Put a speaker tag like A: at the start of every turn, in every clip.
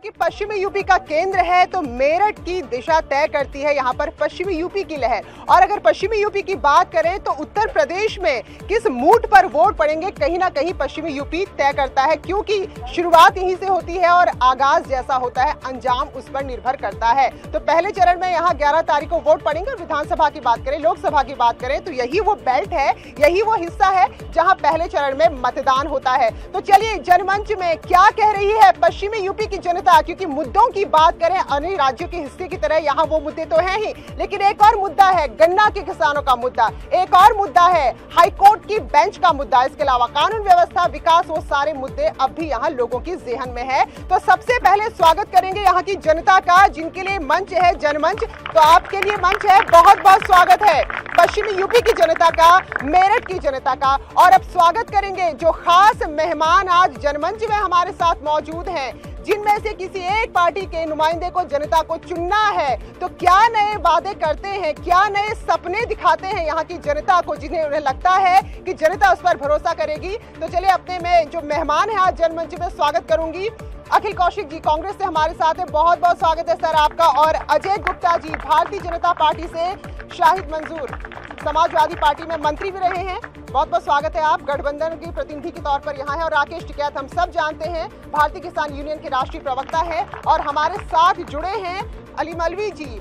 A: कि पश्चिमी यूपी का केंद्र है तो मेरठ की दिशा तय करती है यहाँ पर पश्चिमी यूपी की लहर। और अगर पश्चिमी यूपी की बात करें तो उत्तर प्रदेश में किस मूड पर वोट पड़ेंगे कहीं ना कहीं पश्चिमी यूपी तय करता है, क्योंकि शुरुआत यहीं से होती है और आगाज जैसा होता है अंजाम उस पर निर्भर करता है। तो पहले चरण में यहाँ 11 तारीख को वोट पड़ेंगे। और विधानसभा की बात करें, लोकसभा की बात करें तो यही वो बेल्ट है, यही वो हिस्सा है जहां पहले चरण में मतदान होता है। तो चलिए जनमंच में क्या कह रही है पश्चिमी यूपी की जनता, क्योंकि मुद्दों की बात करें अन्य राज्यों के हिस्से की तरह यहाँ वो मुद्दे तो हैं ही, लेकिन एक और मुद्दा है गन्ना के किसानों का मुद्दा, एक और मुद्दा है हाईकोर्ट की बेंच का मुद्दा, इसके अलावा कानून व्यवस्था, विकास, वो सारे मुद्दे अब भी यहाँ लोगों की जेहन में है। तो सबसे पहले स्वागत करेंगे यहाँ की जनता का, जिनके लिए मंच है जनमंच। तो आपके लिए मंच है, बहुत बहुत स्वागत है पश्चिमी यूपी की जनता का, मेरठ की जनता का। और अब स्वागत करेंगे जो खास मेहमान आज जनमंच में हमारे साथ मौजूद हैं, जिनमें से किसी एक पार्टी के नुमाइंदे को जनता को चुनना है तो क्या नए वादे करते हैं, क्या नए सपने दिखाते हैं यहाँ की जनता को, जिन्हें उन्हें लगता है कि जनता उस पर भरोसा करेगी। तो चलिए अपने में जो मेहमान है आज जनमंच में स्वागत करूंगी। अखिल कौशिक जी कांग्रेस से हमारे साथ है, बहुत बहुत स्वागत है सर आपका। और अजय गुप्ता जी भारतीय जनता पार्टी से, शाहिद मंसूर समाजवादी पार्टी में मंत्री भी रहे हैं, बहुत बहुत स्वागत है आप, गठबंधन के प्रतिनिधि के तौर पर यहाँ है। और राकेश टिकैत हम सब जानते हैं भारतीय किसान यूनियन के राष्ट्रीय प्रवक्ता है। और हमारे साथ जुड़े हैं अली मलवी जी,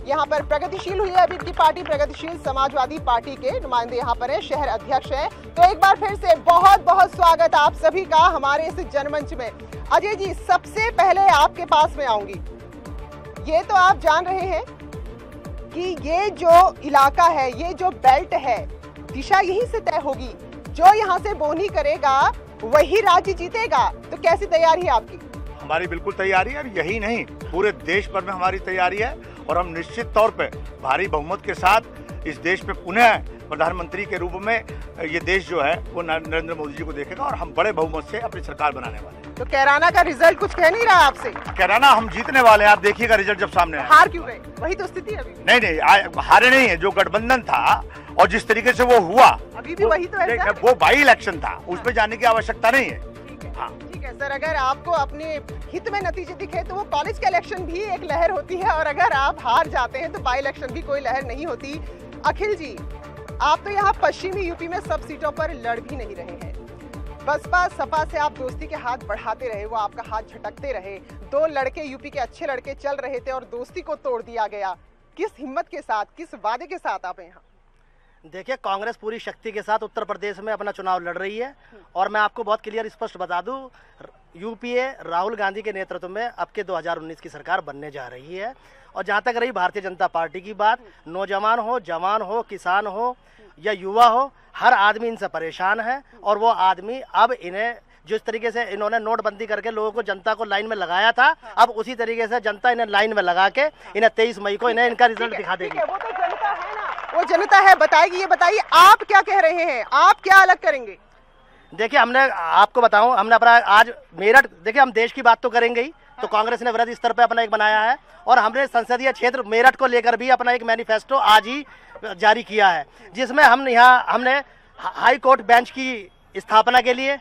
A: यहाँ पर प्रगतिशील हुई है अभी इनकी पार्टी, प्रगतिशील समाजवादी पार्टी के नुमाइंदे यहाँ पर है, शहर अध्यक्ष है। तो एक बार फिर से बहुत बहुत स्वागत आप सभी का हमारे इस जनमंच में। अजय जी सबसे पहले आपके पास में आऊंगी, ये तो आप जान रहे हैं कि ये जो इलाका है, ये जो बेल्ट है, दिशा यहीं से तय होगी, जो यहाँ से बोनी करेगा वही राज्य जीतेगा। तो कैसी तैयारी है आपकी?
B: हमारी बिल्कुल तैयारी है, यही नहीं पूरे देश भर में हमारी तैयारी है। और हम निश्चित तौर पे भारी बहुमत के साथ इस देश पे पुनः प्रधानमंत्री के रूप में ये देश जो है वो नरेंद्र मोदी जी को देखेगा और हम बड़े बहुमत से अपनी सरकार बनाने वाले हैं।
A: तो कैराना का रिजल्ट कुछ कह नहीं रहा आपसे?
B: कैराना हम जीतने वाले हैं, आप देखिएगा रिजल्ट जब सामने है।
A: हार क्यों गए? वही तो स्थिति है अभी।
B: नहीं हारे नहीं है, जो गठबंधन था और जिस तरीके से वो हुआ
A: अभी भी वही तो है।
B: वो बाई इलेक्शन था, उसमें जाने की आवश्यकता नहीं है।
A: ठीक है सर, अगर आपको अपने हित में नतीजे दिखे तो वो कॉलेज का इलेक्शन भी एक लहर होती है, और अगर आप हार जाते हैं तो बाई इलेक्शन भी कोई लहर नहीं होती। अखिल जी आप तो यहाँ पश्चिमी यूपी में सब सीटों पर लड़ भी नहीं रहे हैं, बसपा सपा से आप दोस्ती के हाथ बढ़ाते रहे, वो आपका हाथ झटकते रहे, दो लड़के यूपी के अच्छे लड़के चल रहे थे और दोस्ती को तोड़ दिया गया। किस हिम्मत के साथ, किस वादे के साथ आप यहाँ?
C: देखिए कांग्रेस पूरी शक्ति के साथ उत्तर प्रदेश में अपना चुनाव लड़ रही है, और मैं आपको बहुत क्लियर स्पष्ट बता दूं, यूपीए राहुल गांधी के नेतृत्व में अब के 2019 की सरकार बनने जा रही है। और जहां तक रही भारतीय जनता पार्टी की बात, नौजवान हो, जवान हो, किसान हो या युवा हो, हर आदमी इनसे परेशान है। और वो आदमी अब इन्हें जिस तरीके से इन्होंने नोटबंदी करके लोगों को, जनता को लाइन में लगाया था, अब उसी तरीके से जनता इन्हें लाइन में लगा के इन्हें 23 मई को इन्हें इनका रिजल्ट दिखा देगी।
A: वो तो जनता है ना, वो जनता है, बताएगी। ये बताइए आप क्या कह रहे हैं, आप क्या अलग करेंगे?
C: देखिए हमने आपको बताऊं, हमने अपना आज मेरठ, देखिए हम देश की बात तो करेंगे ही, तो कांग्रेस ने वृहद स्तर पे अपना एक बनाया है, और हमने संसदीय क्षेत्र मेरठ को लेकर भी अपना एक मैनिफेस्टो आज ही जारी किया है, जिसमें हमने हाई कोर्ट बेंच की स्थापना के लिए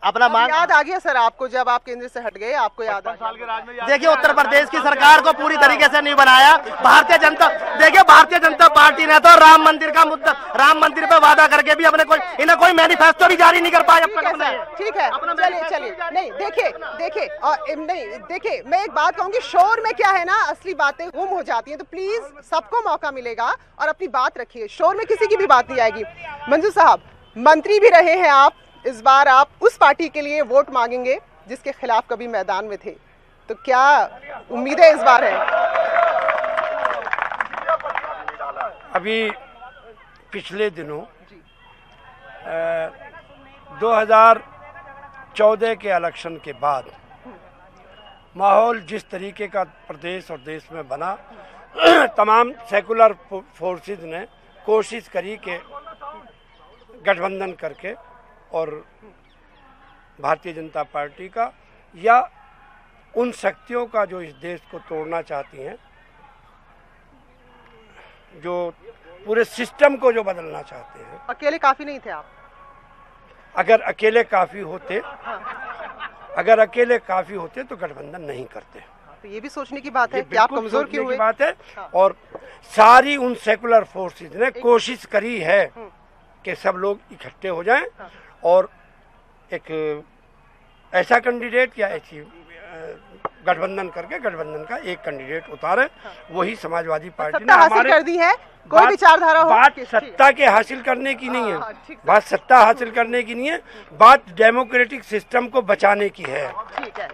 C: अपना मांग।
A: याद आ गया सर आपको, जब आप केंद्र से हट गए आपको याद आ गया?
C: देखिए उत्तर प्रदेश की सरकार को पूरी तरीके से नहीं बनाया भारतीय जनता पार्टी ने तो राम मंदिर का मुद्दा, राम मंदिर पे वादा करके भी अपने इन्हें कोई मैनिफेस्टो भी जारी नहीं कर पाए।
A: ठीक है चलिए नहीं देखिए मैं एक बात कहूंगी, शोर में क्या है ना, असली बातें गुम हो जाती हैं, तो प्लीज सबको मौका मिलेगा और अपनी बात रखिए, शोर में किसी की भी बात नहीं आएगी। मंजू साहब मंत्री भी रहे हैं आप, इस बार आप उस पार्टी के लिए वोट मांगेंगे जिसके खिलाफ कभी मैदान में थे, तो क्या उम्मीदें इस बार है?
D: अभी पिछले दिनों 2014 के इलेक्शन के बाद माहौल जिस तरीके का प्रदेश और देश में बना, तमाम सेकुलर फोर्सेस ने कोशिश करी कि गठबंधन करके और भारतीय जनता पार्टी का या उन शक्तियों का जो इस देश को तोड़ना चाहती हैं, जो पूरे सिस्टम को जो बदलना चाहते हैं।
A: अकेले काफी नहीं थे आप?
D: अगर अकेले काफी होते अगर अकेले काफी होते तो गठबंधन नहीं करते।
A: तो ये भी सोचने की बात है कि आप कमजोर क्यों हुए।
D: बात है। और सारी उन सेकुलर फोर्सेज ने कोशिश करी है कि सब लोग इकट्ठे हो जाएं और एक ऐसा कैंडिडेट या ऐसी गठबंधन करके गठबंधन का एक कैंडिडेट उतारे। वही समाजवादी पार्टी ने
A: हासिल कर दी है। कोई विचारधारा हो,
D: बात सत्ता के हासिल करने की नहीं है, बात सत्ता हासिल करने की नहीं है, बात डेमोक्रेटिक सिस्टम को बचाने की है।
A: ठीक है,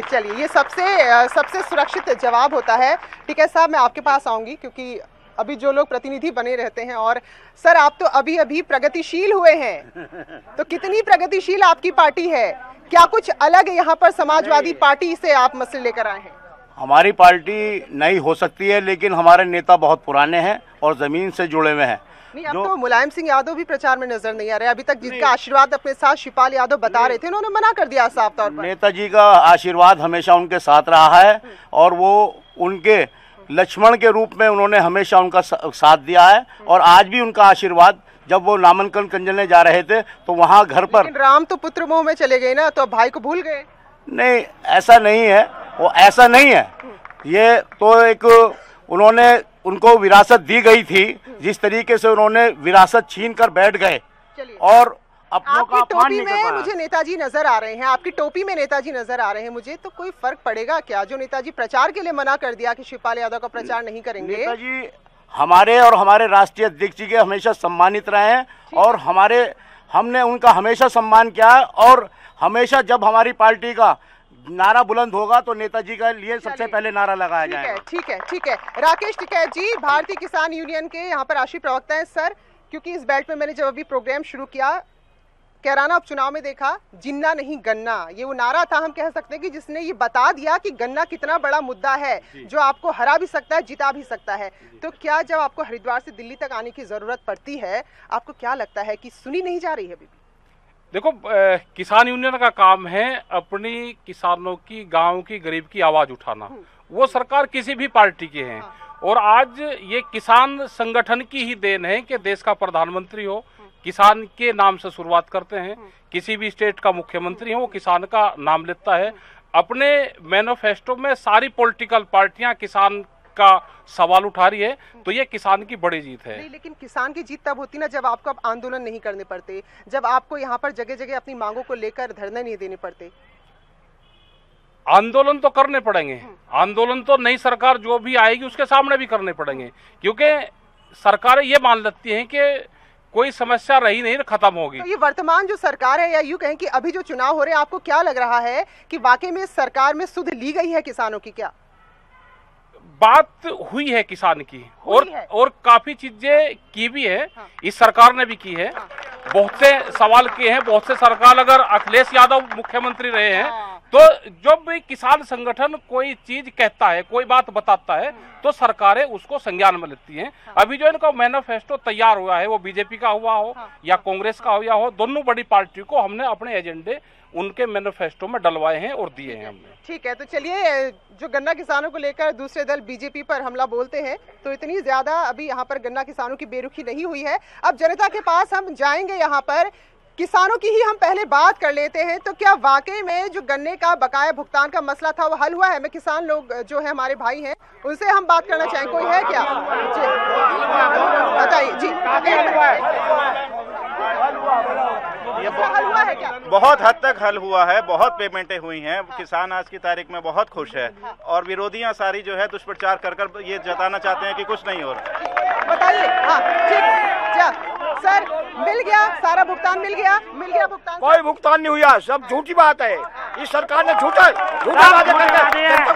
A: चलिए ये सबसे सुरक्षित जवाब होता है। ठीक है साहब, मैं आपके पास आऊंगी क्योंकि अभी जो लोग प्रतिनिधि बने रहते हैं, और सर आप तो अभी प्रगतिशील हुए हैं, तो कितनी प्रगतिशील आपकी पार्टी है? क्या कुछ अलग यहाँ पर समाजवादी पार्टी से आप मसले लेकर आए हैं?
B: हमारी पार्टी नई हो सकती है, लेकिन हमारे नेता बहुत पुराने हैं और जमीन से जुड़े हुए हैं।
A: नहीं, अब तो मुलायम सिंह यादव भी प्रचार में नजर नहीं आ रहे। अभी तक जिनका आशीर्वाद अपने साथ शिवपाल यादव बता रहे थे, उन्होंने मना कर दिया साफ तौर पर।
B: नेताजी का आशीर्वाद हमेशा उनके साथ रहा है और वो उनके लक्ष्मण के रूप में उन्होंने हमेशा उनका साथ दिया है। और आज भी उनका आशीर्वाद, जब वो नामांकन करने जा रहे थे तो वहाँ घर पर,
A: राम तो पुत्र मोह में चले गए ना, तो अब भाई को भूल गए।
B: नहीं, ऐसा नहीं है, वो ऐसा नहीं है। ये तो एक उन्होंने उनको विरासत दी गई थी, जिस तरीके से उन्होंने विरासत छीन कर बैठ गए और अपनों का अपमान नहीं कर पाया।
A: मुझे नेताजी नजर आ रहे हैं, आपकी टोपी में नेताजी नजर आ रहे हैं मुझे, तो कोई फर्क पड़ेगा क्या जो नेताजी प्रचार के लिए मना कर दिया कि शिवपाल यादव का प्रचार नहीं करेंगे?
B: नेताजी हमारे और हमारे राष्ट्रीय अध्यक्ष जी के हमेशा सम्मानित रहे हैं और हमने उनका हमेशा सम्मान किया है। और हमेशा जब हमारी पार्टी का नारा बुलंद होगा तो नेताजी का लिए सबसे पहले नारा लगाया जाएगा।
A: ठीक है। राकेश टिकैत जी, भारतीय किसान यूनियन के यहाँ पर राष्ट्रीय प्रवक्ता है। सर, क्योंकि इस बेल्ट में मैंने जब अभी प्रोग्राम शुरू किया, कैराना उपचुनाव में देखा जिन्ना नहीं गन्ना, ये वो नारा था, हम कह सकते हैं कि जिसने ये बता दिया कि गन्ना कितना बड़ा मुद्दा है जो आपको हरा भी सकता है, जिता भी सकता है। तो क्या जब आपको हरिद्वार से दिल्ली तक आने की जरूरत पड़ती है, आपको क्या लगता है कि सुनी नहीं जा रही है अभी भी?
E: देखो, किसान यूनियन का काम है अपनी किसानों की, गांव की, गरीब की आवाज उठाना। वो सरकार किसी भी पार्टी की है और आज ये किसान संगठन की ही देन है कि देश का प्रधानमंत्री हो, किसान के नाम से शुरुआत करते हैं। किसी भी स्टेट का मुख्यमंत्री हो, वो किसान का नाम लेता है। अपने मैनिफेस्टो में सारी पॉलिटिकल पार्टियां किसान का सवाल उठा रही है, तो ये किसान की बड़ी जीत है।
A: नहीं, लेकिन किसान की जीत तब होती ना जब आपको अब आंदोलन नहीं करने पड़ते, जब आपको यहाँ पर जगह जगह अपनी मांगों को लेकर धरने नहीं देने पड़ते।
E: आंदोलन तो करने पड़ेंगे, आंदोलन तो नई सरकार जो भी आएगी उसके सामने भी करने पड़ेंगे, क्योंकि सरकारें ये मान लेती हैं कि कोई समस्या रही नहीं, खत्म होगी।
A: तो ये वर्तमान जो सरकार है, या यूं कहें कि अभी जो चुनाव हो रहे हैं, आपको क्या लग रहा है कि वाकई में सरकार में सुध ली गई है किसानों की? क्या
E: बात हुई है किसान की और काफी चीजें की भी है। हाँ। इस सरकार ने भी की है। हाँ। बहुत से सवाल किए हैं, बहुत से सरकार, अगर अखिलेश यादव मुख्यमंत्री रहे हैं। हाँ। तो जब भी किसान संगठन कोई चीज कहता है, कोई बात बताता है, तो सरकारें उसको संज्ञान में लेती हैं। हाँ। अभी जो इनका मैनिफेस्टो तैयार हुआ है, वो बीजेपी का हुआ हो या कांग्रेस का हुआ हो, दोनों बड़ी पार्टी को हमने अपने एजेंडे उनके मैनिफेस्टो में डलवाए हैं और दिए हैं हमने।
A: ठीक है, तो चलिए, जो गन्ना किसानों को लेकर दूसरे दल बीजेपी पर हमला बोलते हैं, तो इतनी ज्यादा अभी यहाँ पर गन्ना किसानों की बेरुखी नहीं हुई है। अब जनता के पास हम जाएंगे, यहाँ पर किसानों की ही हम पहले बात कर लेते हैं। तो क्या वाकई में जो गन्ने का बकाया भुगतान का मसला था वो हल हुआ है? मैं किसान लोग जो है हमारे भाई हैं, उनसे हम बात करना चाहें, कोई है क्या? जी बताइए। जी,
F: ये हल हुआ है क्या? बहुत हद तक हल हुआ है, बहुत पेमेंटें हुई हैं। किसान आज की तारीख में बहुत खुश है और विरोधियां सारी जो है दुष्प्रचार कर ये जताना चाहते हैं कि कुछ नहीं हो रहा।
A: बताइए। हाँ, ठीक। सर, मिल गया सारा भुगतान? मिल गया भुगतान?
D: कोई भुगतान नहीं हुआ, सब झूठी बात है। इस सरकार ने झूठा वादे करके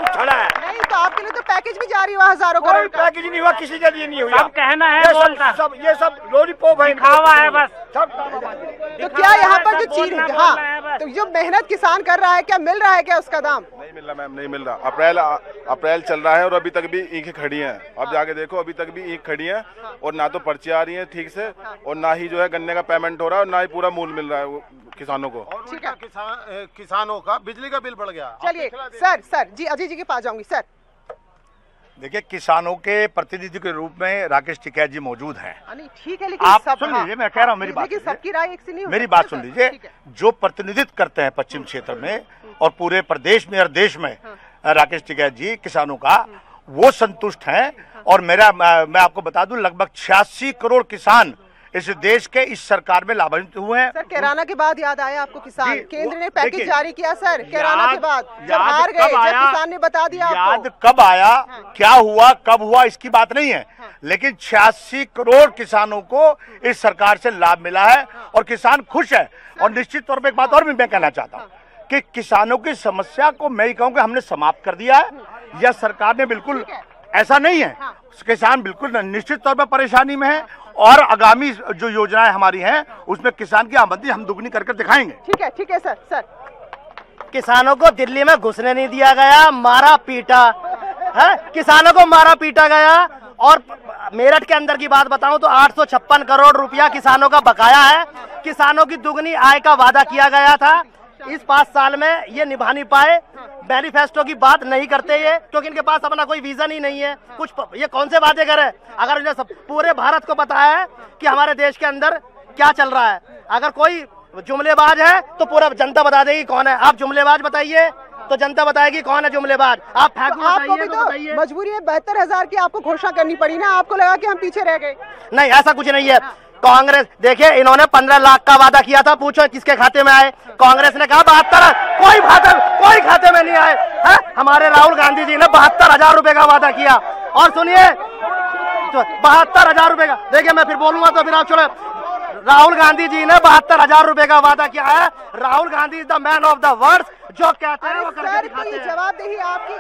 D: छड़ा है।
A: नहीं, तो आपके लिए तो पैकेज भी जारी हुआ हजारों करोड़ का।
D: पैकेज नहीं हुआ, किसी के लिए नहीं हुआ।
G: सब कहना है,
D: ये सब लॉलीपॉप है,
G: दिखावा है बस।
A: तो क्या यहाँ पर जो चीज, हाँ, तो जो मेहनत किसान कर रहा है, क्या मिल रहा है क्या उसका दाम?
H: नहीं मिल रहा मैम, नहीं मिल रहा। अप्रैल चल रहा है और अभी तक भी ईंखें खड़ी हैं। अब जाके देखो, अभी तक भी ईंख खड़ी है और ना तो पर्ची आ रही है ठीक से, और ना ही जो है गन्ने का पेमेंट हो रहा है, और ना ही पूरा मूल मिल रहा है किसानों को।
I: और किसानों का बिजली का बिल बढ़ गया।
A: चलिए सर जी, अजय जी के पास जाऊंगी। सर,
B: देखिए, किसानों के प्रतिनिधि के रूप में राकेश टिकैत जी मौजूद हैं।
A: ठीक है, लेकिन
B: आप सुन लीजिए, मैं कह रहा हूँ, मेरी बात
A: लेकिन सबकी राय एक सी नहीं हो
B: मेरी
A: सकती
B: बात
A: ना
B: सुन
A: सर।
B: लीजिए।
A: ठीक है।
B: जो प्रतिनिधित्व करते हैं पश्चिम क्षेत्र में और पूरे प्रदेश में और देश में राकेश टिकैत जी किसानों का, वो संतुष्ट हैं। और मैं आपको बता दूं, लगभग 86 करोड़ किसान इस देश के इस सरकार में लाभान्वित हुए हैं।
A: सर, कैराना के बाद याद आया आपको किसान?
B: जी,
A: केंद्र ने
B: देखिए,
A: पैकेज जारी किया सर कैराना के बाद, जब
B: याद
A: हार गए,
B: कब
A: जब
B: आया,
A: किसान ने बता दिया
B: याद
A: आपको।
B: कब आया, क्या हुआ, कब हुआ, इसकी बात नहीं है, लेकिन 86 करोड़ किसानों को इस सरकार से लाभ मिला है और किसान खुश है। और निश्चित तौर पर एक बात और भी मैं कहना चाहता हूँ कि किसानों की समस्या को मैं कहूँगा हमने समाप्त कर दिया है, या सरकार ने बिल्कुल ऐसा नहीं है। किसान बिल्कुल निश्चित तौर पर परेशानी में है और आगामी जो योजनाएं हमारी हैं उसमें किसान की आमदनी हम दुगनी करके दिखाएंगे।
A: ठीक है सर।
C: किसानों को दिल्ली में घुसने नहीं दिया गया, मारा पीटा है, किसानों को मारा पीटा गया। और मेरठ के अंदर की बात बताऊं तो 856 करोड़ रुपया किसानों का बकाया है। किसानों की दुगनी आय का वादा किया गया था, इस 5 साल में ये निभा नहीं पाए। मैनिफेस्टो की बात नहीं करते ये, क्योंकि इनके पास अपना कोई विजन ही नहीं है। कुछ ये कौन से वादे करे, अगर इन्हें सब पूरे भारत को पता है कि हमारे देश के अंदर क्या चल रहा है। अगर कोई जुमलेबाज है तो पूरा जनता बता देगी कौन है। आप जुमलेबाज बताइए तो जनता बताएगी कौन है जुमलेबाज। आप
A: आपको भी तो मजबूरी है, 72,000 की आपको घोषणा करनी पड़ी ना, आपको लगा कि हम पीछे रह गए?
C: नहीं, ऐसा कुछ नहीं है। कांग्रेस देखिए, इन्होंने 15 लाख का वादा किया था, पूछो किसके खाते में आए। कांग्रेस ने कहा 72, कोई खाते में नहीं आए है? हमारे राहुल गांधी जी ने 72,000 रुपए का वादा किया। और सुनिए, 72,000 रुपए का, देखिए मैं फिर बोलूंगा तो फिर आप छोड़े। राहुल गांधी जी ने 72,000 रुपए का वादा किया है। Rahul Gandhi is the man of the words, जो कहते हैं वो करके दिखाते हैं।
A: जवाबदेही आपकी।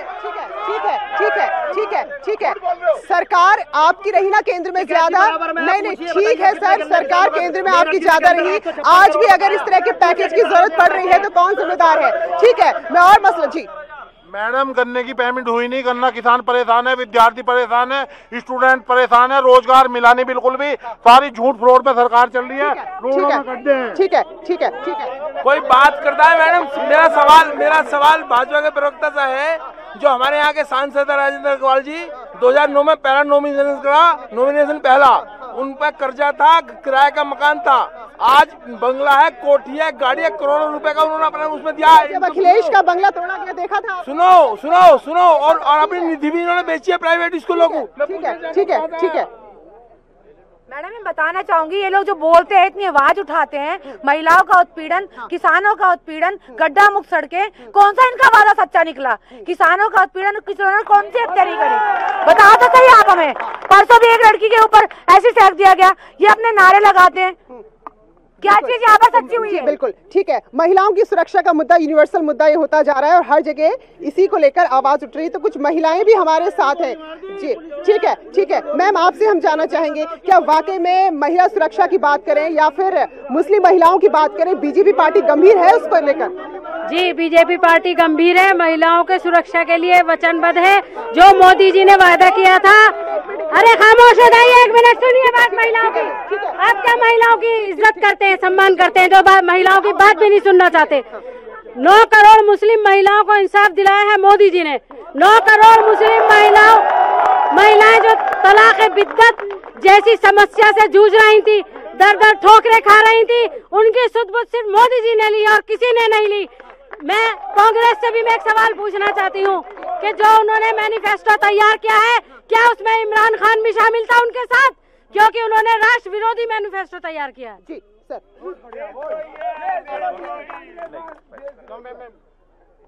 A: ठीक है। सरकार आपकी रही ना केंद्र में ज्यादा? नहीं, ठीक है सर, सरकार केंद्र में आपकी ज्यादा रही। आज भी अगर इस तरह के पैकेज की जरूरत पड़ रही है तो कौन जिम्मेदार है? ठीक है, मैं और मसला जी।
G: मैडम, गन्ने की पेमेंट हुई नहीं, गन्ना किसान परेशान है, विद्यार्थी परेशान है, स्टूडेंट परेशान है, रोजगार मिला नहीं बिल्कुल भी। सारी झूठ फ्रॉड पे सरकार चल रही है, रोडों में गड्ढे हैं। ठीक है।
I: कोई बात करता है मैडम? मेरा सवाल भाजपा के प्रवक्ता से है, जो हमारे यहाँ के सांसद राजेंद्र अग्रवाल जी 2009 में पहला नॉमिनेशन पहला, उन पर कर्जा था, किराए का मकान था, आज बंगला है, कोठी है, गाड़ी है, करोड़ों रुपए का उन्होंने अपने उसमें दिया है।
A: जब अखिलेश का बंगला तोड़ा गया देखा था?
I: सुनो और अपनी निधि भी इन्होंने बेची है प्राइवेट स्कूलों को।
A: ठीक है।
J: मैडम, मैं बताना चाहूंगी, ये लोग जो बोलते हैं, इतनी आवाज उठाते हैं, महिलाओं का उत्पीड़न, किसानों का उत्पीड़न, गड्ढा मुक्त सड़कें, कौन सा इनका वादा सच्चा निकला? किसानों का उत्पीड़न, किसानों ने कौन सी हत्यारी करी? बताओ तो सही आप हमें। परसों भी एक लड़की के ऊपर ऐसे फेंक दिया गया, ये अपने नारे लगाते हैं, क्या चीज यहाँ पर सच्ची हुई है?
A: बिल्कुल ठीक है। महिलाओं की सुरक्षा का मुद्दा यूनिवर्सल मुद्दा ये होता जा रहा है और हर जगह इसी को लेकर आवाज उठ रही है। तो कुछ महिलाएं भी हमारे साथ हैं जी। ठीक है मैम, आपसे हम जानना चाहेंगे, क्या वाकई में महिला सुरक्षा की बात करें या फिर मुस्लिम महिलाओं की बात करें, बीजेपी पार्टी गंभीर है उस पर लेकर?
K: जी, बीजेपी पार्टी गंभीर है, महिलाओं के सुरक्षा के लिए वचनबद्ध है। जो मोदी जी ने वादा किया था। अरे खामोश हो जाइए, 1 मिनट सुनिए बात महिलाओं की। आप क्या महिलाओं की इज्जत करते हैं, सम्मान करते हैं, जो महिलाओं की बात भी नहीं सुनना चाहते? 9 करोड़ मुस्लिम महिलाओं को इंसाफ दिलाया है मोदी जी ने। 9 करोड़ मुस्लिम महिलाएं जो तलाक बिद्दत जैसी समस्या से जूझ रही थी, दर ठोकरें खा रही थी, उनकी सुध-बुध सिर्फ मोदी जी ने ली और किसी ने नहीं ली। मैं कांग्रेस से भी मैं एक सवाल पूछना चाहती हूँ कि जो उन्होंने मैनिफेस्टो तैयार किया है, क्या उसमें इमरान खान भी शामिल था उनके साथ? क्योंकि उन्होंने राष्ट्र विरोधी मैनिफेस्टो तैयार किया।
A: जी सर।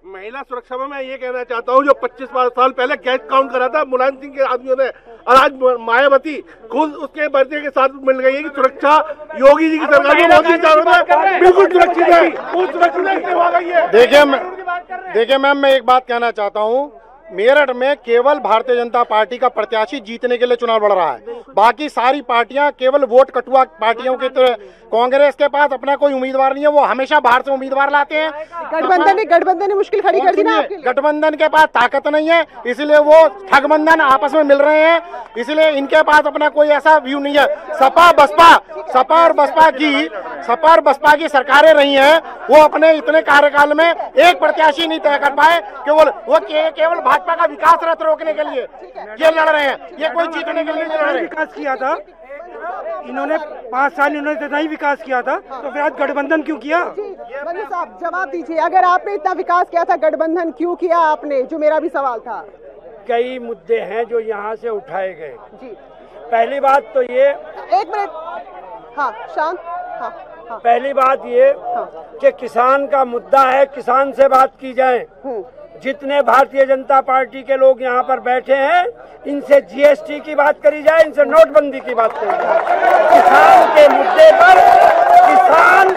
G: महिला सुरक्षा में मैं ये कहना चाहता हूँ, जो 25 साल पहले गैस काउंट करा था मुलायम सिंह के आदमियों ने, और आज मायावती खुद उसके बच्चे के साथ मिल गई है कि सुरक्षा योगी जी की सरकार में मोदी सरकार बिल्कुल सुरक्षित है। वो सुरक्षित हो गई है। देखिए मैम, मैं एक बात कहना चाहता हूँ, मेरठ में केवल भारतीय जनता पार्टी का प्रत्याशी जीतने के लिए चुनाव लड़ रहा है। बाकी सारी पार्टियां केवल वोट कटुआ पार्टियों की तरह। कांग्रेस के पास अपना कोई उम्मीदवार नहीं है, वो हमेशा बाहर से उम्मीदवार लाते हैं।
A: गठबंधन ने मुश्किल खड़ी कर दी ना।
G: गठबंधन के पास ताकत नहीं है, इसलिए वो ठगबंधन आपस में मिल रहे हैं, इसलिए इनके पास अपना कोई ऐसा व्यू नहीं है। सपा और बसपा की सरकारें रही हैं, वो अपने इतने कार्यकाल में एक प्रत्याशी नहीं तय कर पाए, केवल भाजपा का विकास रथ रोकने के लिए ये लड़ रहे हैं, ये कोई जीतने के लिए नहीं लड़ रहे।
L: विकास किया था इन्होंने 5 साल, इन्होंने इतना ही विकास किया था, तो फिर आज गठबंधन क्यों किया?
A: बनी साहब जवाब दीजिए, अगर आपने इतना विकास किया था गठबंधन क्यों किया आपने, जो मेरा भी सवाल था।
D: कई मुद्दे हैं जो यहाँ से उठाए गए
A: जी।
D: पहली बात तो ये,
A: एक मिनट, हाँ शांत, हाँ हाँ।
D: पहली बात ये कि किसान का मुद्दा है, किसान से बात की जाए। जितने भारतीय जनता पार्टी के लोग यहाँ पर बैठे हैं, इनसे जीएसटी की बात करी जाए, इनसे नोटबंदी की बात करी जाए। किसान के मुद्दे पर किसान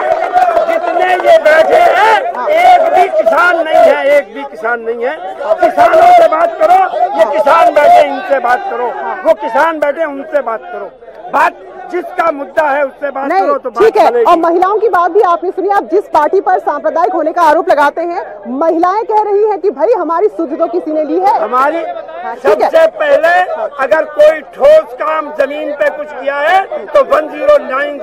D: जितने ये बैठे हैं, एक भी किसान नहीं है, एक भी किसान नहीं है। किसानों से बात करो, ये किसान बैठे इनसे बात करो, वो किसान बैठे उनसे बात करो। बात जिसका मुद्दा है उससे बात करो तो
A: ठीक है। और महिलाओं की बात भी आपने सुनी। आप जिस पार्टी पर सांप्रदायिक होने का आरोप लगाते हैं, महिलाएं कह रही हैं कि भाई हमारी सुध तो किसी ने ली है।
D: हमारी सबसे पहले अगर कोई ठोस काम जमीन पे कुछ किया है तो 1090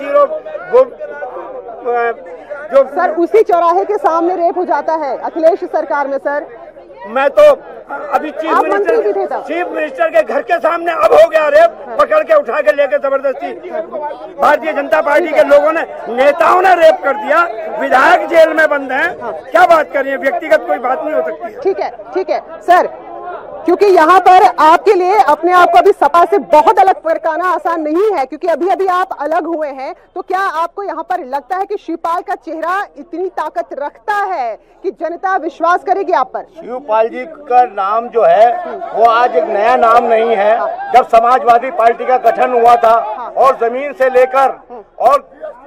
D: जो
A: सर उसी चौराहे के सामने रेप हो जाता है अखिलेश सरकार में। सर
D: मैं तो अभी चीफ मिनिस्टर के घर के सामने अब हो गया रेप, पकड़ के उठा के लेके जबरदस्ती भारतीय जनता पार्टी के लोगों ने, नेताओं ने रेप कर दिया, विधायक जेल में बंद हैं। क्या बात कर रही है, व्यक्तिगत कोई बात नहीं हो सकती।
A: ठीक है सर, क्योंकि यहाँ पर आपके लिए अपने आप को अभी सपा से बहुत अलग करना आसान नहीं है, क्योंकि अभी अभी आप अलग हुए हैं। तो क्या आपको यहाँ पर लगता है कि शिवपाल का चेहरा इतनी ताकत रखता है कि जनता विश्वास करेगी आप पर?
B: शिवपाल जी का नाम जो है वो आज एक नया नाम नहीं है। जब समाजवादी पार्टी का गठन हुआ था और जमीन से लेकर और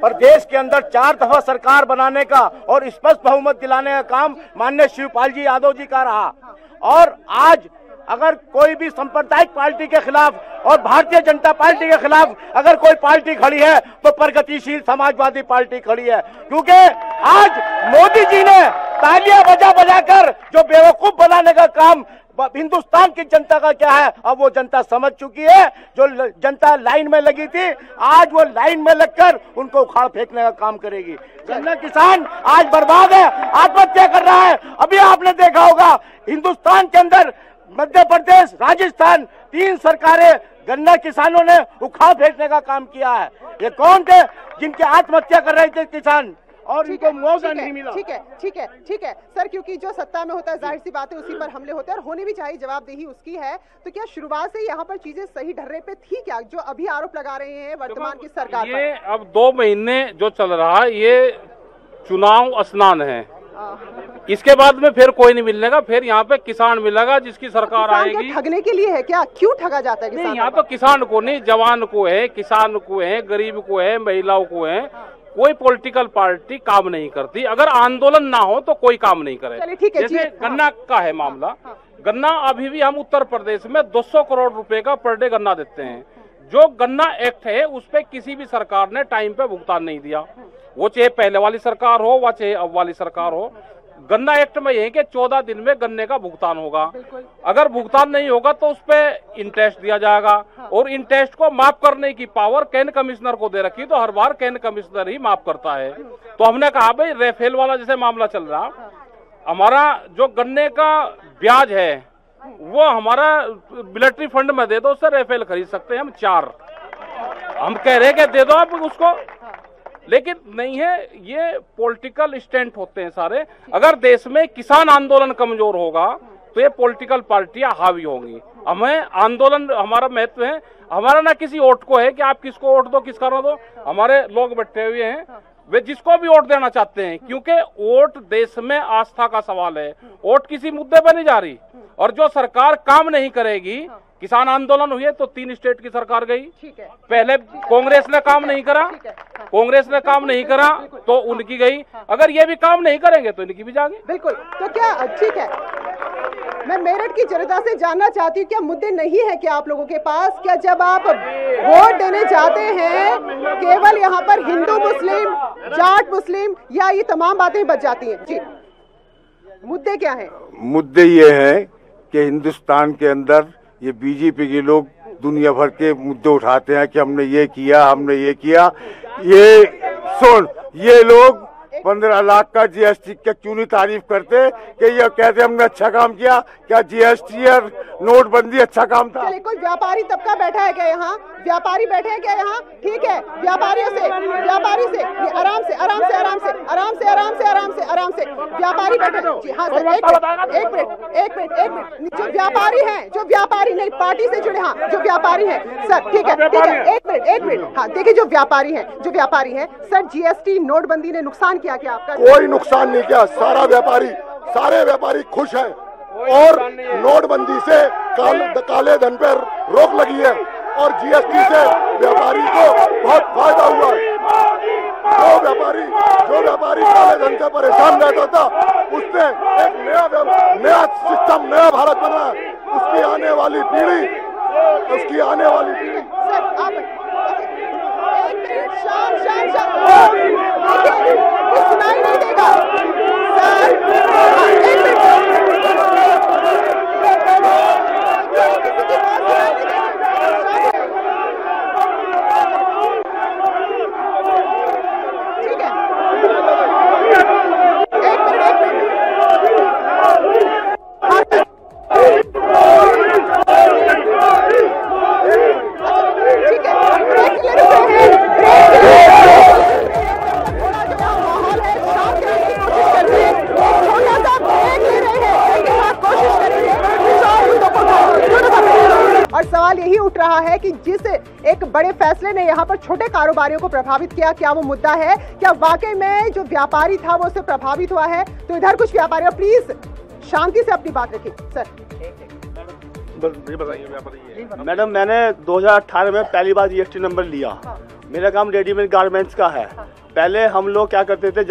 B: प्रदेश के अंदर 4 दफा सरकार बनाने का और स्पष्ट बहुमत दिलाने का काम माननीय शिवपाल जी यादव जी का रहा। और आज अगर कोई भी सांप्रदायिक पार्टी के खिलाफ और भारतीय जनता पार्टी के खिलाफ अगर कोई पार्टी खड़ी है तो प्रगतिशील समाजवादी पार्टी खड़ी है, क्योंकि आज मोदी जी ने तालियां बजा बजाकर जो बेवकूफ बनाने का काम हिंदुस्तान की जनता का क्या है, अब वो जनता समझ चुकी है। जो जनता लाइन में लगी थी, आज वो लाइन में लगकर उनको उखाड़ फेंकने का काम करेगी। गन्ना किसान आज बर्बाद है, आत्महत्या कर रहा है। अभी आपने देखा होगा हिंदुस्तान के अंदर मध्य प्रदेश, राजस्थान, 3 सरकारें गन्ना किसानों ने उखाड़ फेंकने का काम किया है। ये कौन थे जिनकी आत्महत्या कर रहे थे किसान और इनको मुआवजा नहीं मिला?
A: ठीक है सर, क्योंकि जो सत्ता में होता है जाहिर सी बात है उसी पर हमले होते हैं और होने भी चाहिए, जवाबदेही उसकी है। तो क्या शुरुआत से यहाँ पर चीजें सही ढर्रे पे थी क्या, जो अभी आरोप लगा रहे हैं वर्तमान की सरकार
E: ये पर? अब 2 महीने जो चल रहा है ये चुनाव स्नान है, इसके बाद में फिर कोई नहीं मिलेगा, फिर यहाँ पे किसान मिलेगा जिसकी सरकार आएगी।
A: ठगने के लिए है क्या? क्यों ठगा जाता है किसान?
E: नहीं, यहाँ तो किसान को नहीं, जवान को है, किसान को है, गरीब को है, महिलाओं को है। कोई पॉलिटिकल पार्टी काम नहीं करती, अगर आंदोलन ना हो तो कोई काम नहीं करे। जैसे गन्ना का है मामला, गन्ना अभी भी हम उत्तर प्रदेश में 200 करोड़ रुपए का पर डे गन्ना देते हैं। जो गन्ना एक्ट है उस पे किसी भी सरकार ने टाइम पे भुगतान नहीं दिया, वो चाहे पहले वाली सरकार हो व चाहे अब वाली सरकार हो। गन्ना एक्ट में यह कि 14 दिन में गन्ने का भुगतान होगा। अगर भुगतान नहीं होगा तो उस पर इंटरेस्ट दिया जाएगा और इंटरेस्ट को माफ करने की पावर कैन कमिश्नर को दे रखी, तो हर बार कैन कमिश्नर ही माफ करता है। तो हमने कहा भाई रेफेल वाला जैसे मामला चल रहा, हमारा जो गन्ने का ब्याज है वो हमारा मिलिट्री फंड में दे दो, उससे रेफेल खरीद सकते हैं हम 4। हम कह रहे कि दे दो आप उसको, लेकिन नहीं है। ये पॉलिटिकल स्टैंड होते हैं सारे। अगर देश में किसान आंदोलन कमजोर होगा तो ये पॉलिटिकल पार्टियां हावी होंगी। हमें आंदोलन, हमारा महत्व है, हमारा ना किसी वोट को है कि आप किसको वोट दो किसका ना दो। हमारे लोग बैठे हुए हैं, वे जिसको भी वोट देना चाहते हैं, क्योंकि वोट देश में आस्था का सवाल है। वोट किसी मुद्दे पर नहीं जा रही, और जो सरकार काम नहीं करेगी, किसान आंदोलन हुए तो 3 स्टेट की सरकार गई, पहले कांग्रेस ने काम नहीं करा, कांग्रेस ने काम नहीं करा तो उनकी गई, अगर ये भी काम नहीं करेंगे तो इनकी भी जाएगी।
A: बिल्कुल। तो क्या ठीक है, मैं मेरठ की जनता से जानना चाहती हूँ, क्या मुद्दे नहीं है क्या आप लोगों के पास? क्या जब आप वोट देने जाते हैं केवल यहाँ पर हिंदू मुस्लिम, जाट मुस्लिम, या ये तमाम बातें बच जाती हैं? जी, मुद्दे क्या है?
M: मुद्दे ये है कि हिंदुस्तान के अंदर ये बीजेपी के लोग दुनिया भर के मुद्दे उठाते हैं कि हमने ये किया, हमने ये किया। ये सुन, ये लोग 15 लाख का जीएसटी क्या क्यों नहीं तारीफ करते कि ये कहते हमने अच्छा काम किया? क्या जीएसटी और नोटबंदी अच्छा काम था?
A: चलिए, कोई व्यापारी तबका बैठा है क्या यहाँ? व्यापारी बैठे हैं क्या यहाँ? ठीक है, व्यापारी से ये आराम से व्यापारी बैठे। जी हाँ सर, एक मिनट, जो व्यापारी नहीं पार्टी से जुड़े, हाँ जो व्यापारी हैं सर, ठीक है, एक मिनट, हाँ देखिए जो व्यापारी हैं सर, जीएसटी नोटबंदी ने नुकसान किया क्या आपका?
N: कोई नुकसान नहीं किया, सारे व्यापारी खुश हैं और नोटबंदी से काले धन पर रोक लगी है और जीएसटी से व्यापारी को बहुत फायदा हुआ है। जो व्यापारी काले धन से परेशान रहता था, उसने एक नया सिस्टम, नया भारत बनाया। उसकी आने वाली पीढ़ी
A: सर आप शाम सुनाई नहीं देगा ठीक है, और सवाल यही उठ रहा है कि जिस एक बड़े फैसले ने यहाँ पर छोटे कारोबारियों को प्रभावित किया, क्या वो मुद्दा है? क्या वाकई में जो व्यापारी था वो उससे प्रभावित हुआ है? तो इधर कुछ व्यापारी, प्लीज शांति से अपनी बात रखिए सर।
O: मैडम, मैंने 2018 में पहली बार जीएसटी नंबर लिया। मेरा काम रेडीमेड गारमेंट्स का है। पहले हम लोग क्या करते थे,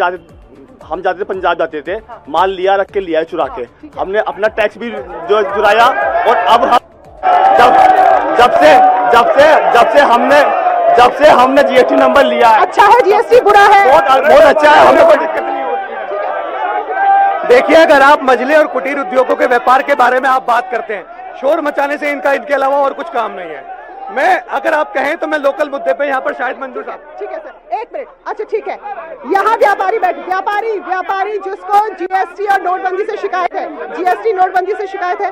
O: हम जाते थे पंजाब जाते थे, माल लिया रख के लिया चुरा के, हमने अपना टैक्स भी जो चुराया। और अब हम जब से हमने जीएसटी नंबर लिया है।
A: अच्छा है जीएसटी, बुरा है?
O: बहुत अच्छा है, हमें कोई दिक्कत नहीं होती।
P: देखिए, अगर आप मझले और कुटीर उद्योगों के व्यापार के बारे में आप बात करते हैं, शोर मचाने से इनके अलावा और कुछ काम नहीं है। अगर आप कहें तो मैं लोकल मुद्दे पे यहाँ पर शायद मंजूर साहब।
A: ठीक है सर, एक मिनट, अच्छा ठीक है, यहाँ व्यापारी जिसको जीएसटी और नोटबंदी से शिकायत है,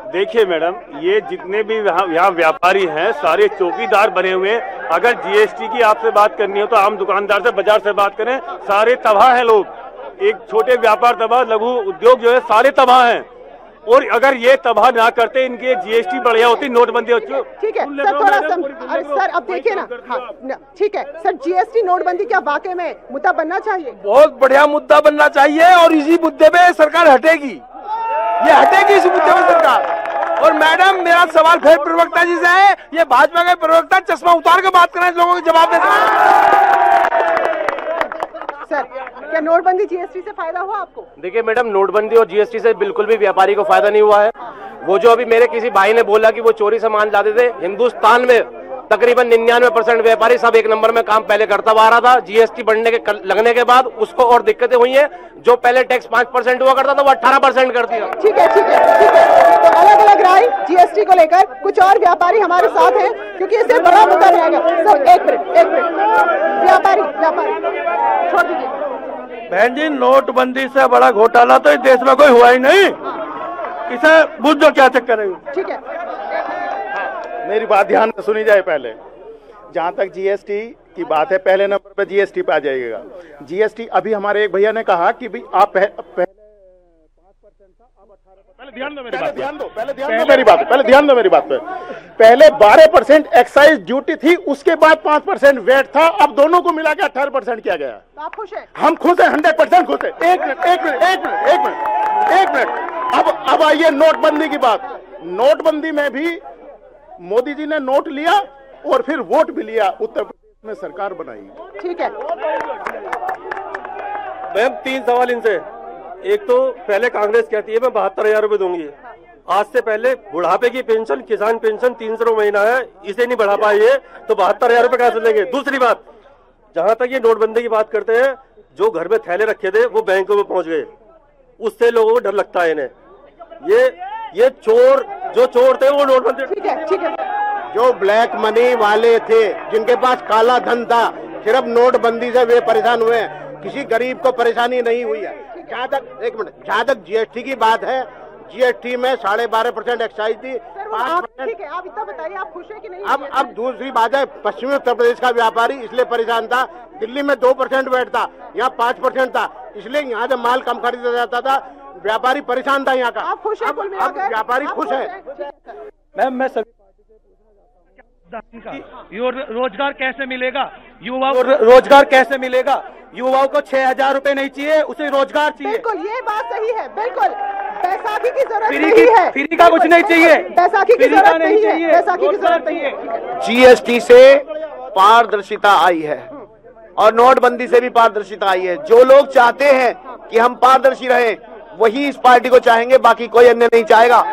Q: देखिए मैडम, ये जितने भी यहाँ व्यापारी हैं सारे चौकीदार बने हुए हैं। अगर जीएसटी की आपसे बात करनी हो तो आम दुकानदार से, बाजार से बात करें, सारे तबाह हैं लोग। एक छोटे व्यापार तबाह, लघु उद्योग जो है सारे तबाह हैं। और अगर ये तबाह ना करते, इनके जीएसटी बढ़िया होती, नोटबंदी होती।
A: ठीक है सर, थोड़ा अरे सर अब देखिए ना, हाँ ठीक है सर, जीएसटी नोटबंदी क्या वाकई में मुद्दा बनना चाहिए?
I: बहुत बढ़िया मुद्दा बनना चाहिए और इसी मुद्दे पे सरकार हटेगी, इसी मुद्दे पर सरकार। और मैडम, मेरा सवाल फिर प्रवक्ता जी से है, ये भाजपा के प्रवक्ता चश्मा उतार के बात करें, लोगों के जवाब देते।
A: सर, क्या नोटबंदी जीएसटी से फायदा हुआ आपको?
R: देखिए मैडम, नोटबंदी और जीएसटी से बिल्कुल भी व्यापारी को फायदा नहीं हुआ है। वो जो अभी मेरे किसी भाई ने बोला कि वो चोरी सामान लाते थे, हिंदुस्तान में तकरीबन 99% व्यापारी सब एक नंबर में काम पहले करता आ रहा था। जीएसटी बढ़ने के लगने के बाद उसको और दिक्कतें हुई हैं। जो पहले टैक्स 5% हुआ करता था वो 18% कर दिया।
A: ठीक है, तो अलग अलग राय जीएसटी को लेकर। कुछ और व्यापारी हमारे साथ हैं क्योंकि इसे बड़ा मुद्दा रहेगा। सर एक मिनट, व्यापारी छोड़ दीजिए।
D: बहन जी, नोटबंदी से बड़ा घोटाला तो इस देश में कोई हुआ ही नहीं, इसे बुझो क्या चक्कर है।
A: ठीक है,
F: मेरी बात ध्यान से सुनी जाए। पहले जहां तक जीएसटी की बात है, पहले नंबर पे जीएसटी पे आ जाइएगा। जीएसटी अभी हमारे एक भैया ने कहा कि भाई आप पहले 5% था, अब 18%। पहले ध्यान दो मेरी बात पे। पहले 12% एक्साइज ड्यूटी थी, उसके बाद 5% वेट था, अब दोनों को मिला के 18% किया गया।
A: आप खुश हैं?
F: हम खुश हैं, 100% खुश हैं। एक मिनट। अब आइए नोटबंदी की बात। नोटबंदी में भी मोदी जी ने नोट लिया और फिर वोट भी लिया, उत्तर प्रदेश में सरकार बनाई।
A: ठीक है
Q: मैम, 3 सवाल इनसे। एक तो पहले कांग्रेस कहती है मैं 72,000 रुपए दूंगी, आज से पहले बुढ़ापे की पेंशन, किसान पेंशन 300 महीना है, इसे नहीं बढ़ा पाई है, तो 72,000 रुपए कैसे लेंगे? दूसरी बात, जहां तक ये नोटबंदी की बात करते हैं, जो घर में थैले रखे थे वो बैंकों में पहुंच गए, उससे लोगों को डर लगता है इन्हें। ये चोर थे वो नोटबंदी।
A: ठीक है।
O: जो ब्लैक मनी वाले थे, जिनके पास काला धन था,
S: सिर्फ नोटबंदी से वे परेशान हुए हैं, किसी गरीब को परेशानी नहीं हुई है। जहाँ तक जीएसटी की बात है, जीएसटी में 12.5% एक्साइज थी।
A: ठीक है, आप इतना बताइए, आप खुश हैं कि नहीं?
S: अब दूसरी बात है, पश्चिमी उत्तर प्रदेश का व्यापारी इसलिए परेशान था, दिल्ली में 2% वैट था, यहाँ 5% था, इसलिए यहाँ जब माल कम खरीदा जाता था व्यापारी परेशान था यहाँ का।
A: आप खुश हैं?
S: अब व्यापारी खुश है।
P: मैम मैं सभी रोजगार कैसे मिलेगा युवाओं को? रोजगार कैसे मिलेगा? युवाओं को 6,000 रुपए नहीं चाहिए, उसे रोजगार चाहिए।
A: बिल्कुल, ये बात सही है। बिल्कुल, बैसाखी की जरूरत नहीं है,
P: फ्री का कुछ नहीं चाहिए,
A: बैसाखी की जरूरत नहीं है, बैसाखी की जरूरत नहीं है।
T: जीएसटी से पारदर्शिता आई है और नोटबंदी से भी पारदर्शिता आई है। जो लोग चाहते हैं कि हम पारदर्शी रहें वही इस पार्टी को चाहेंगे, बाकी कोई अन्य नहीं चाहेगा।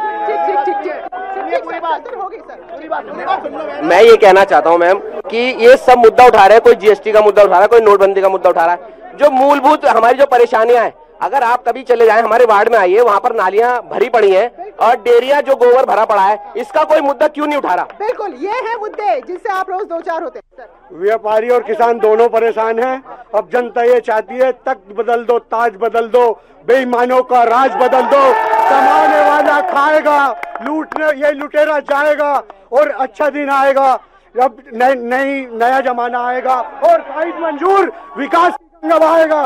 R: मैं ये कहना चाहता हूँ मैम कि ये सब मुद्दा उठा रहे हैं, कोई जीएसटी का मुद्दा उठा रहा है, कोई नोटबंदी का मुद्दा उठा रहा है। जो मूलभूत हमारी जो परेशानियां हैं, अगर आप कभी चले जाएं हमारे वार्ड में आइए, वहाँ पर नालियां भरी पड़ी हैं और डेरिया जो गोबर भरा पड़ा है, इसका कोई मुद्दा क्यों नहीं उठा रहा?
A: बिल्कुल, ये है मुद्दे जिससे आप रोज दो चार होते हैं।
D: व्यापारी और किसान दोनों परेशान हैं। अब जनता ये चाहती है तख्त बदल दो, ताज बदल दो, बेईमानों का राज बदल दो, कमाने वाला खाएगा, लूटने ये लुटेरा जाएगा और अच्छा दिन आएगा। अब नया जमाना आएगा और फाइट मंजूर, विकास की गंगा बहाएगा।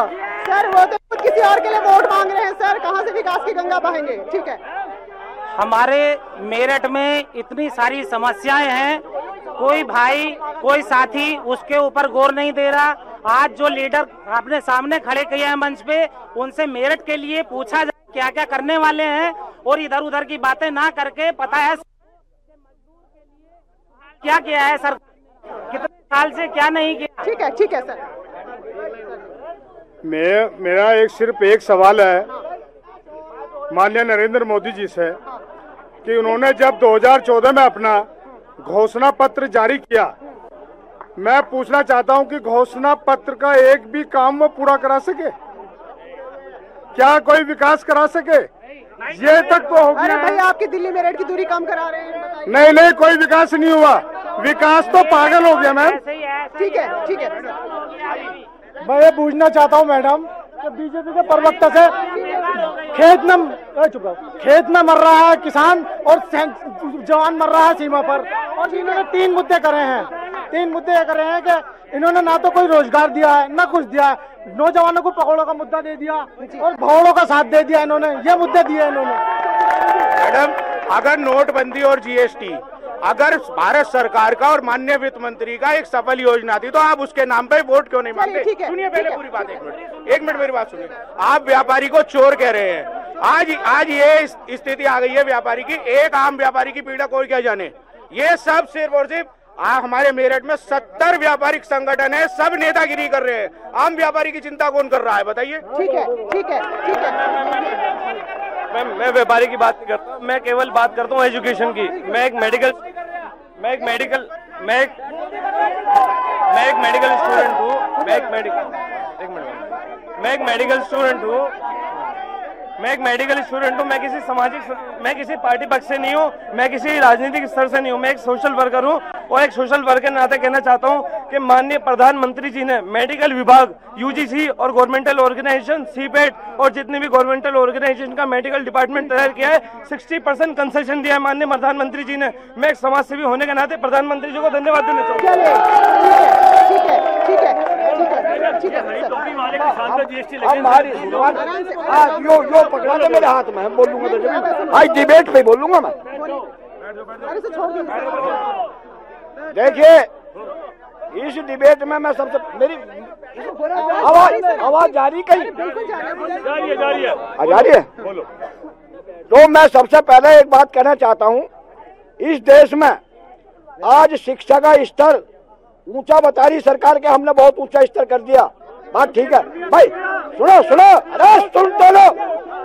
A: सर वो तो खुद किसी और के लिए वोट मांग रहे हैं सर, कहाँ से विकास की गंगा बहाएंगे? ठीक है,
U: हमारे मेरठ में इतनी सारी समस्याएं हैं, कोई भाई कोई साथी उसके ऊपर गौर नहीं दे रहा। आज जो लीडर अपने सामने खड़े किए हैं मंच पे, उनसे मेरठ के लिए पूछा जाए क्या क्या करने वाले हैं और इधर उधर की बातें ना करके पता है क्या किया है सर, कितने साल से क्या नहीं किया।
A: ठीक है सर।
V: मेरा सिर्फ एक सवाल है माननीय नरेंद्र मोदी जी से कि उन्होंने जब 2014 में अपना घोषणा पत्र जारी किया, मैं पूछना चाहता हूं कि घोषणा पत्र का एक भी काम वो पूरा करा सके? क्या कोई विकास करा सके? ये तक तो हो गया।
A: अरे भाई, आपकी दिल्ली मेरठ की दूरी कम करा रहे हैं।
V: नहीं, कोई विकास नहीं हुआ। विकास तो पागल हो गया मैम।
A: ठीक है।
L: मैं ये पूछना चाहता हूँ मैडम कि बीजेपी के प्रवक्ता से खेत में मर रहा है किसान और जवान मर रहा है सीमा पर, और इन्होंने 3 मुद्दे करे हैं। 3 मुद्दे ये करे हैं कि इन्होंने ना तो कोई रोजगार दिया है, ना कुछ दिया है, नौजवानों को पकौड़ों का मुद्दा दे दिया और भगोड़ों का साथ दे दिया। इन्होंने ये मुद्दे दिए इन्होंने।
V: मैडम, अगर नोटबंदी और जीएसटी अगर भारत सरकार का और माननीय वित्त मंत्री का एक सफल योजना थी तो आप उसके नाम पे वोट क्यों नहीं मांगते? सुनिए पहले पूरी बात, एक मिनट मेरी बात सुनिए। आप व्यापारी को चोर कह रहे हैं। आज ये स्थिति आ गई है व्यापारी की, एक आम व्यापारी की पीड़ा कोई क्या जाने। ये सब सिर्फ और सिर्फ हमारे मेरठ में 70 व्यापारिक संगठन है, सब नेतागिरी कर रहे हैं। आम व्यापारी की चिंता कौन कर रहा है बताइए?
A: ठीक है।
Q: मैं व्यापारी की बात नहीं करता, मैं केवल बात करता हूँ एजुकेशन की। मैं एक मेडिकल स्टूडेंट हूँ। मैं एक मेडिकल स्टूडेंट हूँ। मैं किसी पार्टी पक्ष से नहीं हूँ, मैं किसी राजनीतिक स्तर से नहीं हूँ, मैं एक सोशल वर्कर हूँ और एक सोशल वर्कर के नाते कहना चाहता हूँ कि माननीय प्रधानमंत्री जी ने मेडिकल विभाग, यूजीसी और गवर्नमेंटल ऑर्गेनाइजेशन, सीपेट और जितने भी गवर्नमेंटल ऑर्गेनाइजेशन का मेडिकल डिपार्टमेंट तैयार किया है, 60% कंसेशन दिया है माननीय प्रधानमंत्री जी ने। मैं एक समाज सेवी होने के नाते प्रधानमंत्री जी को धन्यवाद देना चाहूँगा।
D: पकड़ा दो मेरे हाथ में, हम बोलूंगा तो आज डिबेट पे बोलूंगा मैं। देखिए, इस डिबेट में मैं सबसे मेरी आवाज जारी कहीं जारी है। तो मैं सबसे पहले एक बात कहना चाहता हूं, इस देश में आज शिक्षा का स्तर ऊंचा बता रही सरकार के, हमने बहुत ऊंचा स्तर कर दिया। बात ठीक है भाई, सुनो, अरे सुन तो लो।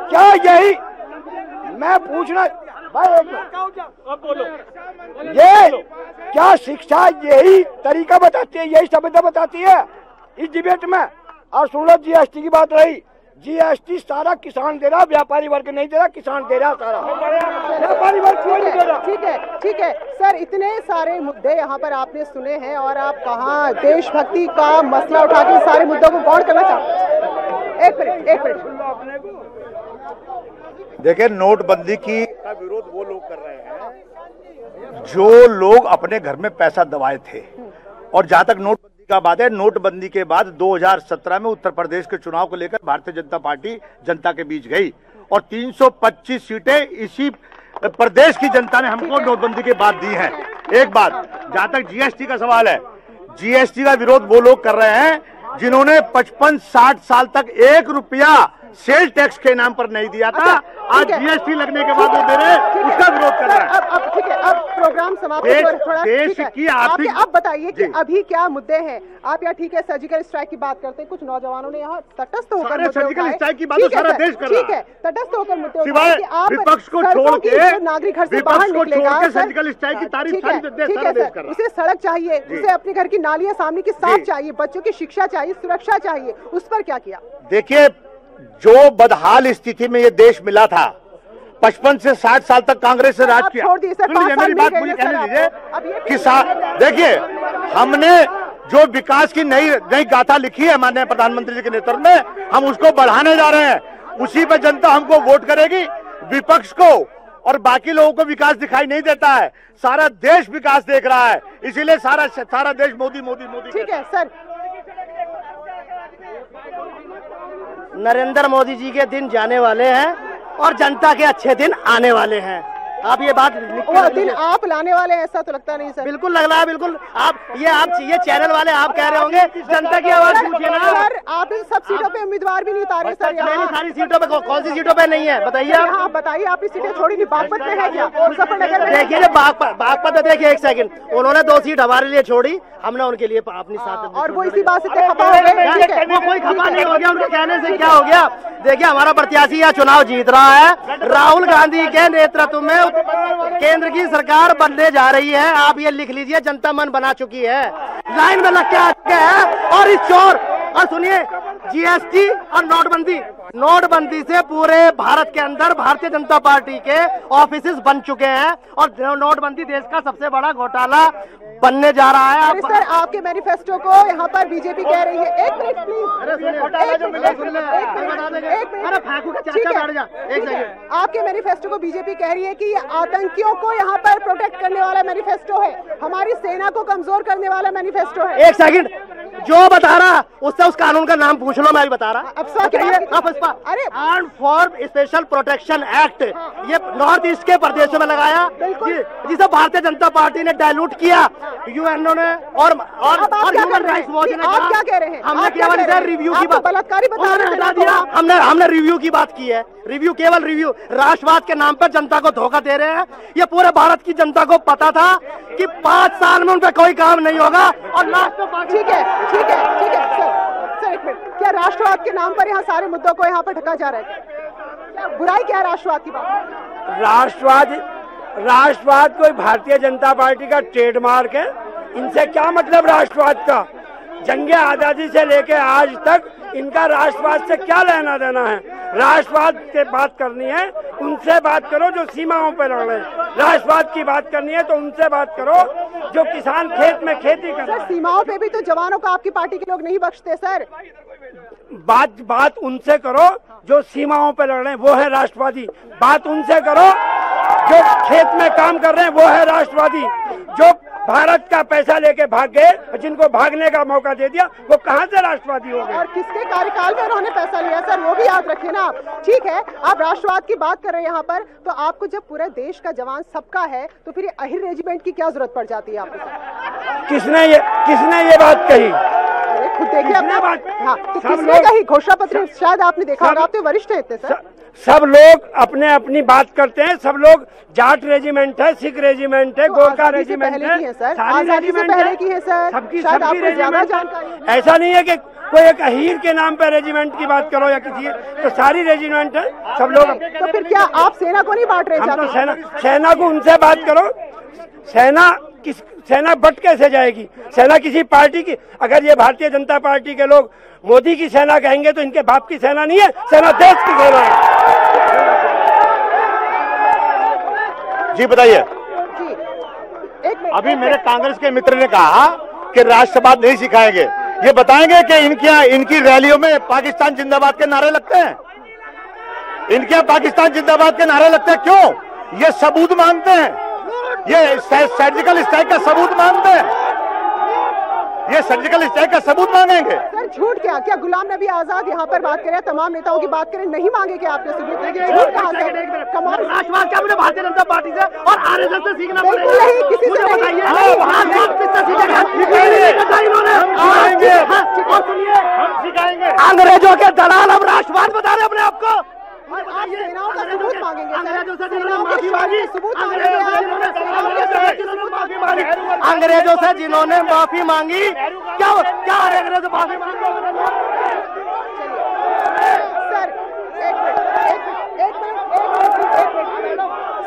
D: क्या यही मैं पूछना भाई, ये क्या शिक्षा यही तरीका बताती है, यही सभ्यता बताती है इस डिबेट में? और सुन लो, जीएसटी की बात रही, जीएसटी सारा किसान दे रहा, व्यापारी वर्ग नहीं दे रहा, किसान दे रहा सारा, व्यापारी वर्ग कोई नहीं दे रहा।
A: ठीक है सर, इतने सारे मुद्दे यहाँ पर आपने सुने हैं और आप कहाँ देशभक्ति का मसला उठा के सारे मुद्दों को गौर करना चाहते हैं? एक मिनट
B: देखिए, नोटबंदी की विरोध वो लोग कर रहे हैं जो लोग अपने घर में पैसा दबाए थे। और जहां तक नोटबंदी का बात है, नोटबंदी के बाद 2017 में उत्तर प्रदेश के चुनाव को लेकर भारतीय जनता पार्टी जनता के बीच गई और 325 सीटें इसी प्रदेश की जनता ने हमको नोटबंदी के बाद दी हैं। एक बात, जहां तक जीएसटी का सवाल है, जीएसटी का विरोध वो लोग कर रहे हैं जिन्होंने 55-60 साल तक 1 रुपया सेल टैक्स के नाम पर नहीं दिया था। आज जीएसटी लगने के बाद वो दे रहे, उसका विरोध कर रहे हैं।
A: अब ठीक है, अब प्रोग्राम समाप्त थोड़ा देश की आर्थिक। अब बताइए कि अभी क्या मुद्दे हैं? आप यहाँ ठीक है सर्जिकल स्ट्राइक की बात करते हैं, कुछ नौजवानों ने यहाँ तटस्थ होकर
B: सर्जिकल स्ट्राइक की बात तो सारा देश कर रहा है।
A: ठीक है, तटस्थ होकर मुद्दे
B: सिवाय विपक्ष को छोड़ के,
A: नागरिक घर से बाहर निकलेगा,
B: सर्जिकल स्ट्राइक की तारीफ सारा देश कर रहा है।
A: उसे सड़क चाहिए, उसे अपने घर की नालियां सामने की साफ चाहिए, बच्चों की शिक्षा चाहिए, सुरक्षा चाहिए, उस पर क्या किया?
B: देखिए, जो बदहाल स्थिति में ये देश मिला था, 55 से 60 साल तक कांग्रेस से राज किया। मेरी बात मुझे कहने दीजिए। किसान, देखिए, हमने जो विकास की नई गाथा लिखी है माननीय प्रधानमंत्री जी के नेतृत्व में, हम उसको बढ़ाने जा रहे हैं। उसी पर जनता हमको वोट करेगी। विपक्ष को और बाकी लोगों को विकास दिखाई नहीं देता है, सारा देश विकास देख रहा है, इसीलिए सारा देश मोदी मोदी मोदी।
A: ठीक है सर,
C: नरेंद्र मोदी जी के दिन जाने वाले हैं और जनता के अच्छे दिन आने वाले हैं। आप ये बात
A: वो दिन आप लाने वाले हैं, ऐसा तो लगता नहीं सर।
C: बिल्कुल लग रहा है, बिल्कुल। आप ये चैनल वाले आप कह रहे होंगे जनता की आवाज पूछिए ना
A: सर। आप इन सब सीटों पे उम्मीदवार भी नहीं उतारे सर। यहाँ
C: सारी सीटों पे कौन सी सीटों पे नहीं है बताइए आप?
A: हाँ बताइए, आपकी सीटें छोड़ी नहीं, बागपत में है क्या? मुजफ्फरनगर में
C: देखिए, बागपत देखिए, एक सेकंड, उन्होंने 2 सीट हमारे लिए छोड़ी, हमने उनके लिए अपनी साथ,
A: और वो इसी बात से खपा हो गए।
C: वो कोई खपा नहीं हो गया, उनके कहने से क्या हो गया? देखिए, हमारा प्रत्याशी यहाँ चुनाव जीत रहा है, राहुल गांधी के नेतृत्व में केंद्र की सरकार बनने जा रही है। आप ये लिख लीजिए, जनता मन बना चुकी है, लाइन में लग के आते हैं। और इस चोर, और सुनिए, जीएसटी और नोटबंदी से पूरे भारत के अंदर भारतीय जनता पार्टी के ऑफिसेस बन चुके हैं और नोटबंदी देश का सबसे बड़ा घोटाला बनने जा रहा है।
A: अरे सर, आपके मैनिफेस्टो को यहाँ पर बीजेपी कह रही है। एक मिनट प्लीज। आपके मैनिफेस्टो को बीजेपी कह रही है कि ये आतंकियों को यहाँ पर प्रोटेक्ट करने वाला मैनिफेस्टो है, हमारी सेना को कमजोर करने वाला मैनिफेस्टो है।
C: एक सेकंड, जो बता रहा उससे उस कानून का नाम पूछ लो, मैं भी बता रहा। अरे arm force special protection act, ये नॉर्थ ईस्ट के प्रदेशों में लगाया, जिसे भारतीय जनता पार्टी ने डायलूट किया, यूएनओ ने और ह्यूमन राइट्स वॉच ने।
A: आप क्या कह रहे हैं?
C: हमने केवल इधर रिव्यू की बात,
A: बलात्कारी
C: हटा दिया। हमने रिव्यू की बात की है, रिव्यू, केवल रिव्यू। राष्ट्रवाद के नाम पर जनता को धोखा दे रहे हैं। ये पूरे भारत की जनता को पता था कि 5 साल में उन पर कोई काम नहीं होगा और लास्ट में।
A: ठीक है सर, एक मिनट, क्या राष्ट्रवाद के नाम पर यहाँ सारे मुद्दों को यहाँ पर ढका जा रहा है? क्या बुराई क्या है राष्ट्रवाद की बात?
D: राष्ट्रवाद कोई भारतीय जनता पार्टी का ट्रेडमार्क है। इनसे क्या मतलब राष्ट्रवाद का? जंगे आजादी से लेके आज तक इनका राष्ट्रवाद से क्या लेना देना है? राष्ट्रवाद से बात करनी है, उनसे बात करो जो सीमाओं पर लड़ रहे हैं। राष्ट्रवाद की बात करनी है तो उनसे बात करो जो किसान खेत में खेती कर रहे हैं।
A: सीमाओं पे भी तो जवानों को आपकी पार्टी के लोग नहीं बख्शते सर।
D: बात उनसे करो जो सीमाओं पर लड़ रहे हैं, वो है राष्ट्रवादी। बात उनसे करो जो खेत में काम कर रहे हैं, वो है राष्ट्रवादी। जो भारत का पैसा लेके भाग गए, जिनको भागने का मौका दे दिया, वो कहां से राष्ट्रवादी हो गए?
A: और किसके कार्यकाल में उन्होंने पैसा लिया सर, वो भी याद रखिए ना आप। ठीक है, आप राष्ट्रवाद की बात कर रहे हैं यहाँ पर, तो आपको जब पूरे देश का जवान सबका है तो फिर अहिर रेजिमेंट की क्या जरूरत पड़ जाती है आपको?
D: किसने ये बात कही?
A: खुद देखिए अपना बात। हाँ, तो किसने कही? घोषणा पत्र शायद आपने देखा होगा, आप तो वरिष्ठ थे सर।
D: सब लोग अपने अपनी बात करते हैं। सब लोग, जाट रेजिमेंट है, सिख रेजिमेंट है, गोरखा रेजिमेंट है, सारी रेजिमेंट है, सबकी रेजिमेंट। ऐसा नहीं है कि कोई एक अहीर के नाम पर रेजिमेंट की बात करो या किसी, तो सारी रेजिमेंट है, सब लोग।
A: तो फिर क्या आप सेना को नहीं बांट रहे?
D: हम तो सेना को उनसे बात करो। सेना सेना बट कैसे जाएगी? सेना किसी पार्टी की, अगर ये भारतीय जनता पार्टी के लोग मोदी की सेना कहेंगे तो इनके बाप की सेना नहीं है, सेना देश की सेना है।
B: जी बताइए। अभी मेरे कांग्रेस के मित्र ने कहा कि राष्ट्रवाद नहीं सिखाएंगे। ये बताएंगे कि इनकी रैलियों में पाकिस्तान जिंदाबाद के नारे लगते हैं? इनके यहाँ पाकिस्तान जिंदाबाद के नारे लगते हैं, क्यों? ये सबूत मांगते हैं, ये सर्जिकल स्ट्राइक का सबूत मांगते हैं, ये सर्जिकल स्ट्राइक का सबूत मांगेंगे।
A: सर झूठ क्या? क्या गुलाम नबी आजाद यहाँ पर बात करें, तमाम नेताओं की बात करें, नहीं मांगे क्या आपने सबूत? झूठ कहाँ से? कमाल
C: राष्ट्रवाद क्या मुझे भारतीय जनता पार्टी से और आरएसएस से सीखना पड़ेगा?
A: बिल्कुल नहीं, किसी से नहीं।
C: अंग्रेजों के दलाल अब राष्ट्रवाद बता रहे अपने आप को।
A: सेनाओं का सबूत मांगेंगे,
C: अंग्रेजों से जिन्होंने माफी मांगी, क्या अंग्रेजों से माफी मांगी?
A: सर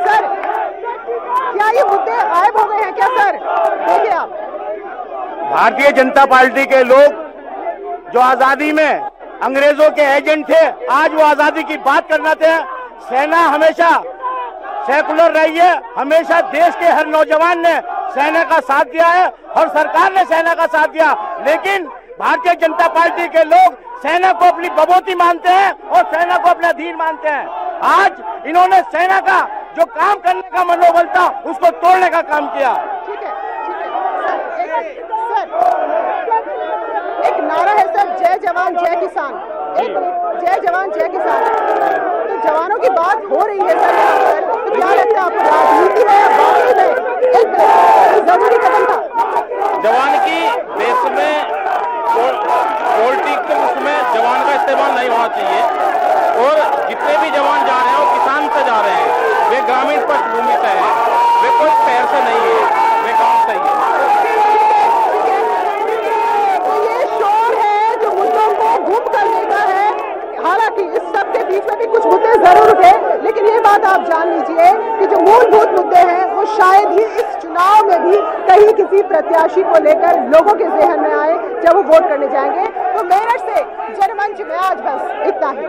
A: सर क्या ये मुद्दे गायब हो गए हैं क्या? सर देखिए आप,
B: भारतीय जनता पार्टी के लोग जो आजादी में अंग्रेजों के एजेंट थे, आज वो आजादी की बात करना थे। सेना हमेशा सेकुलर रही है, हमेशा देश के हर नौजवान ने सेना का साथ दिया है, हर सरकार ने सेना का साथ दिया। लेकिन भारतीय जनता पार्टी के लोग सेना को अपनी बबोती मानते हैं और सेना को अपना अधीन मानते हैं। आज इन्होंने सेना का जो काम करने का मनोबल था उसको तोड़ने का काम किया।
A: ठीक है सर, एक नारा है सर, जय जवान जय किसान। एक जय जवान जय किसान, तो जवानों की बात हो रही है सर यहाँ पर, तो क्या लगता है आपको राजनीति में वाकई में एक जरूरी कदम था?
E: जवान की देश में पॉलिटिक्स में जवान का इस्तेमाल नहीं होना चाहिए, और जितने भी जवान जा रहे हैं वो किसान से जा रहे हैं, वे ग्रामीण पृष्ठभूमि से हैं, वे कोई शहर से नहीं है, वे गाँव से ही है।
A: हालांकि इस सब के बीच में भी कुछ मुद्दे जरूर थे, लेकिन ये बात आप जान लीजिए कि जो मूलभूत मुद्दे हैं वो शायद ही इस चुनाव में भी कहीं किसी प्रत्याशी को लेकर लोगों के ज़हन में आए जब वो वोट करने जाएंगे। तो मेरठ से जनमंच में आज बस इतना ही।